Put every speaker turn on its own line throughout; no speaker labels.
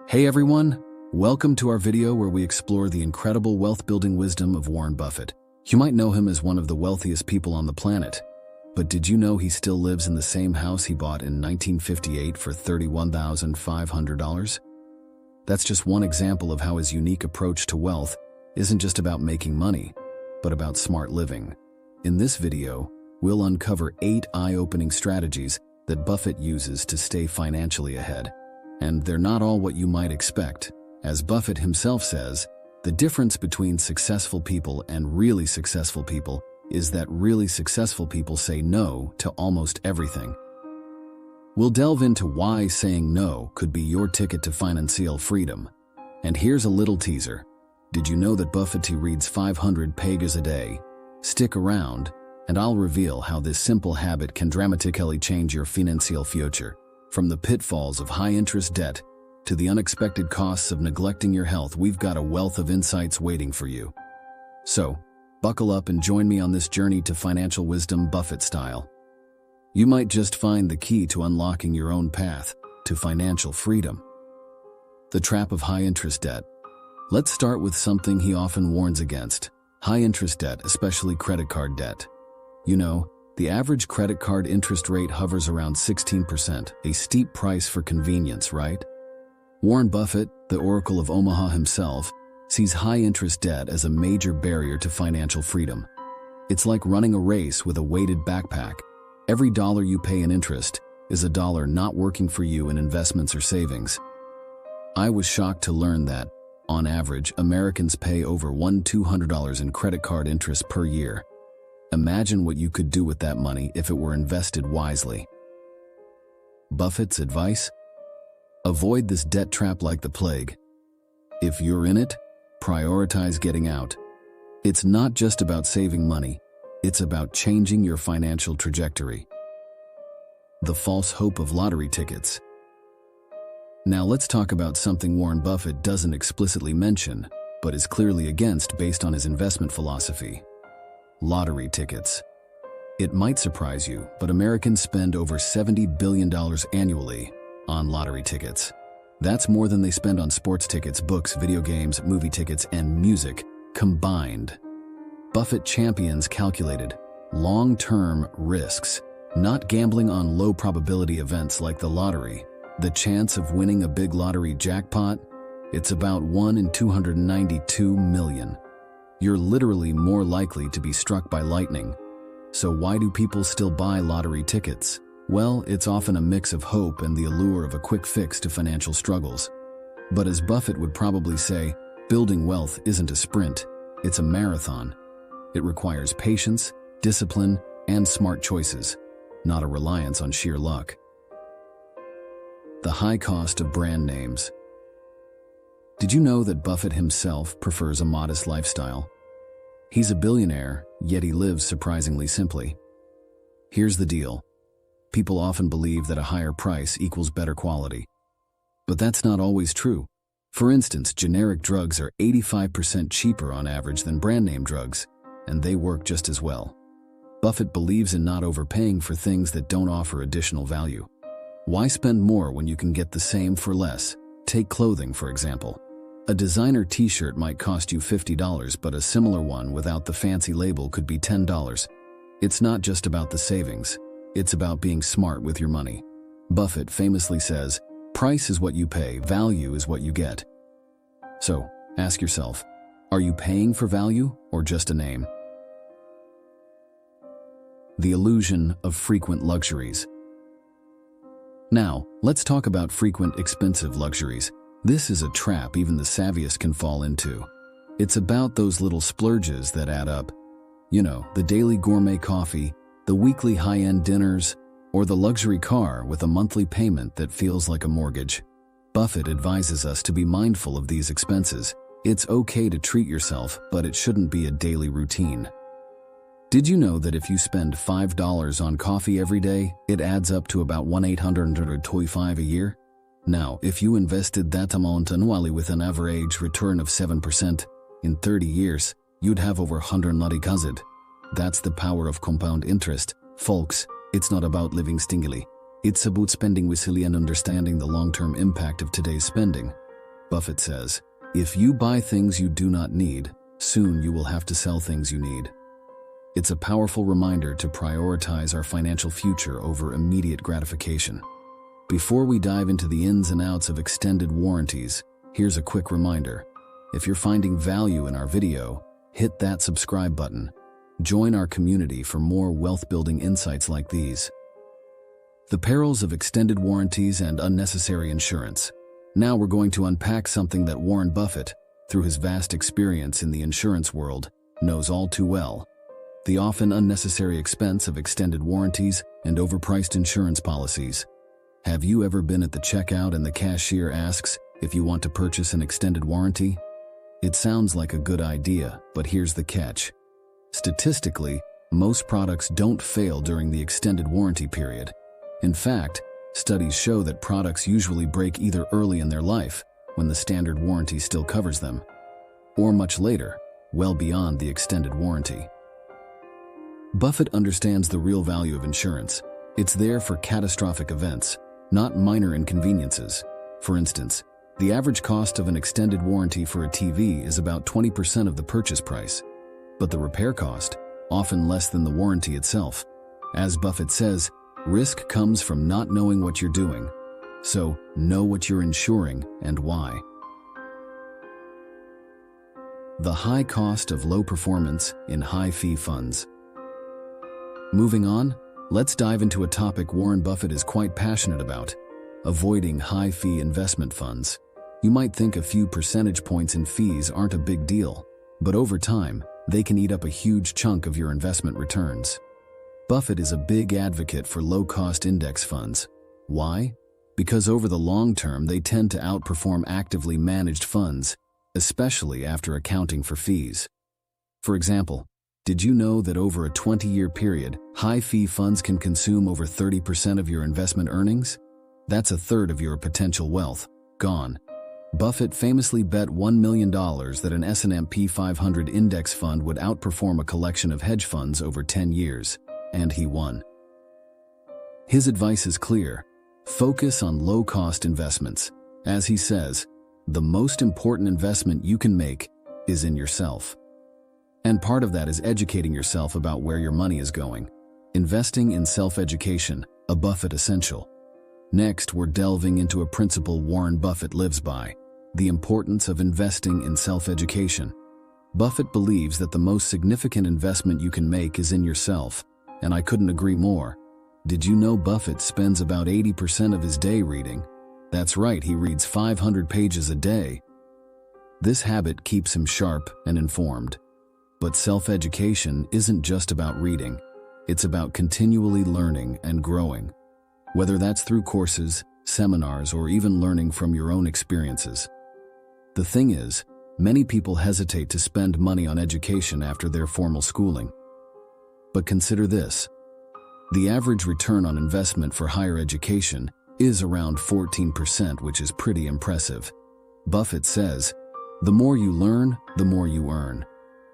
Hey everyone, welcome to our video where we explore the incredible wealth-building wisdom of Warren Buffett. You might know him as one of the wealthiest people on the planet, but did you know he still lives in the same house he bought in 1958 for $31,500? That's just one example of how his unique approach to wealth isn't just about making money, but about smart living. In this video, we'll uncover 8 eye-opening strategies that Buffett uses to stay financially ahead. And they're not all what you might expect. As Buffett himself says, the difference between successful people and really successful people is that really successful people say no to almost everything. We'll delve into why saying no could be your ticket to financial freedom. And here's a little teaser. Did you know that Buffett reads 500 pages a day? Stick around, and I'll reveal how this simple habit can dramatically change your financial future. From the pitfalls of high-interest debt to the unexpected costs of neglecting your health, we've got a wealth of insights waiting for you. So, buckle up and join me on this journey to financial wisdom Buffett style. You might just find the key to unlocking your own path to financial freedom. The trap of high-interest debt. Let's start with something he often warns against: high-interest debt, especially credit card debt. You know, the average credit card interest rate hovers around 16%, a steep price for convenience, right? Warren Buffett, the Oracle of Omaha himself, sees high-interest debt as a major barrier to financial freedom. It's like running a race with a weighted backpack. Every dollar you pay in interest is a dollar not working for you in investments or savings. I was shocked to learn that, on average, Americans pay over $200 in credit card interest per year. Imagine what you could do with that money if it were invested wisely. Buffett's advice? Avoid this debt trap like the plague. If you're in it, prioritize getting out. It's not just about saving money, it's about changing your financial trajectory. The false hope of lottery tickets. Now let's talk about something Warren Buffett doesn't explicitly mention, but is clearly against based on his investment philosophy. Lottery tickets. It might surprise you, but Americans spend over $70 billion annually on lottery tickets. That's more than they spend on sports tickets, books, video games, movie tickets, and music combined. Buffett champions calculated, long-term risks, not gambling on low-probability events like the lottery. The chance of winning a big lottery jackpot? It's about 1 in 292 million. You're literally more likely to be struck by lightning. So why do people still buy lottery tickets? Well, it's often a mix of hope and the allure of a quick fix to financial struggles. But as Buffett would probably say, building wealth isn't a sprint, it's a marathon. It requires patience, discipline, and smart choices, not a reliance on sheer luck. The high cost of brand names. Did you know that Buffett himself prefers a modest lifestyle? He's a billionaire, yet he lives surprisingly simply. Here's the deal. People often believe that a higher price equals better quality. But that's not always true. For instance, generic drugs are 85% cheaper on average than brand name drugs, and they work just as well. Buffett believes in not overpaying for things that don't offer additional value. Why spend more when you can get the same for less? Take clothing, for example. A designer t-shirt might cost you $50, but a similar one without the fancy label could be $10. It's not just about the savings. It's about being smart with your money. Buffett famously says, "Price is what you pay, value is what you get." So, ask yourself, are you paying for value or just a name? The illusion of frequent luxuries. Now, let's talk about frequent expensive luxuries. This is a trap even the savviest can fall into. It's about those little splurges that add up. You know, the daily gourmet coffee, the weekly high-end dinners, or the luxury car with a monthly payment that feels like a mortgage. Buffett advises us to be mindful of these expenses. It's okay to treat yourself, but it shouldn't be a daily routine. Did you know that if you spend $5 on coffee every day, it adds up to about $1,825 a year? Now, if you invested that amount annually with an average return of 7%, in 30 years, you'd have over 190,000. That's the power of compound interest. Folks, it's not about living stingily. It's about spending wisely and understanding the long-term impact of today's spending. Buffett says, "If you buy things you do not need, soon you will have to sell things you need." It's a powerful reminder to prioritize our financial future over immediate gratification. Before we dive into the ins and outs of extended warranties, here's a quick reminder. If you're finding value in our video, hit that subscribe button. Join our community for more wealth-building insights like these. The perils of extended warranties and unnecessary insurance. Now we're going to unpack something that Warren Buffett, through his vast experience in the insurance world, knows all too well: the often unnecessary expense of extended warranties and overpriced insurance policies. Have you ever been at the checkout and the cashier asks if you want to purchase an extended warranty? It sounds like a good idea, but here's the catch. Statistically, most products don't fail during the extended warranty period. In fact, studies show that products usually break either early in their life, when the standard warranty still covers them, or much later, well beyond the extended warranty. Buffett understands the real value of insurance. It's there for catastrophic events, not minor inconveniences. For instance, the average cost of an extended warranty for a TV is about 20% of the purchase price, but the repair cost, often less than the warranty itself. As Buffett says, risk comes from not knowing what you're doing. So, know what you're insuring and why. The high cost of low performance in high-fee funds. Moving on, let's dive into a topic Warren Buffett is quite passionate about: avoiding high-fee investment funds. You might think a few percentage points in fees aren't a big deal, but over time, they can eat up a huge chunk of your investment returns. Buffett is a big advocate for low-cost index funds. Why? Because over the long term, they tend to outperform actively managed funds, especially after accounting for fees. For example, did you know that over a 20-year period, high-fee funds can consume over 30% of your investment earnings? That's a third of your potential wealth gone. Buffett famously bet $1 million that an S&P 500 index fund would outperform a collection of hedge funds over 10 years, and he won. His advice is clear: focus on low-cost investments. As he says, the most important investment you can make is in yourself. And part of that is educating yourself about where your money is going. Investing in self-education, a Buffett essential. Next, we're delving into a principle Warren Buffett lives by: the importance of investing in self-education. Buffett believes that the most significant investment you can make is in yourself, and I couldn't agree more. Did you know Buffett spends about 80% of his day reading? That's right, he reads 500 pages a day. This habit keeps him sharp and informed. But self-education isn't just about reading. It's about continually learning and growing. Whether that's through courses, seminars, or even learning from your own experiences. The thing is, many people hesitate to spend money on education after their formal schooling. But consider this. The average return on investment for higher education is around 14%, which is pretty impressive. Buffett says, the more you learn, the more you earn.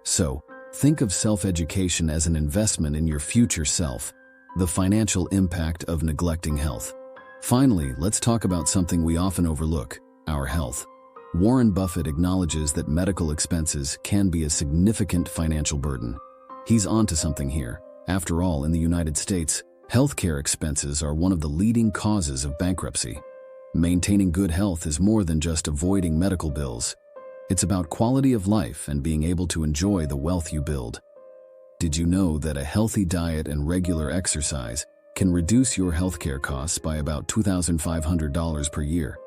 So, think of self-education as an investment in your future self, the financial impact of neglecting health. Finally, let's talk about something we often overlook: our health. Warren Buffett acknowledges that medical expenses can be a significant financial burden. He's onto something here. After all, in the United States, healthcare expenses are one of the leading causes of bankruptcy. Maintaining good health is more than just avoiding medical bills. It's about quality of life and being able to enjoy the wealth you build. Did you know that a healthy diet and regular exercise can reduce your healthcare costs by about $2,500 per year?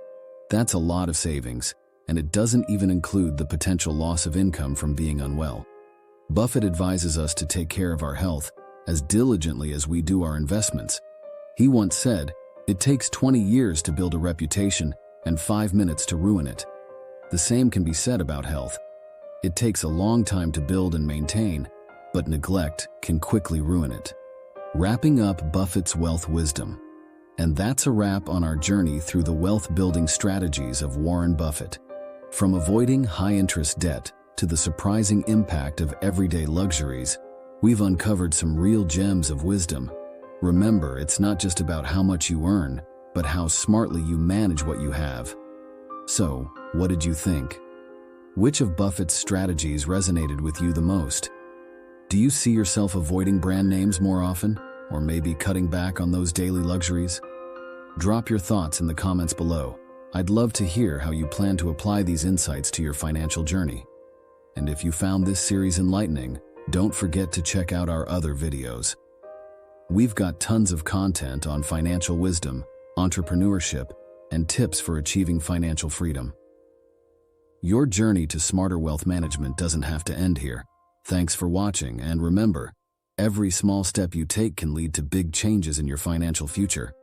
That's a lot of savings, and it doesn't even include the potential loss of income from being unwell. Buffett advises us to take care of our health as diligently as we do our investments. He once said, "It takes 20 years to build a reputation and 5 minutes to ruin it." The same can be said about health. It takes a long time to build and maintain, but neglect can quickly ruin it. Wrapping up Buffett's wealth wisdom. And that's a wrap on our journey through the wealth-building strategies of Warren Buffett. From avoiding high-interest debt to the surprising impact of everyday luxuries, we've uncovered some real gems of wisdom. Remember, it's not just about how much you earn, but how smartly you manage what you have. So, what did you think? Which of Buffett's strategies resonated with you the most? Do you see yourself avoiding brand names more often, or maybe cutting back on those daily luxuries? Drop your thoughts in the comments below. I'd love to hear how you plan to apply these insights to your financial journey. And if you found this series enlightening, don't forget to check out our other videos. We've got tons of content on financial wisdom, entrepreneurship, and tips for achieving financial freedom. Your journey to smarter wealth management doesn't have to end here. Thanks for watching, and remember, every small step you take can lead to big changes in your financial future.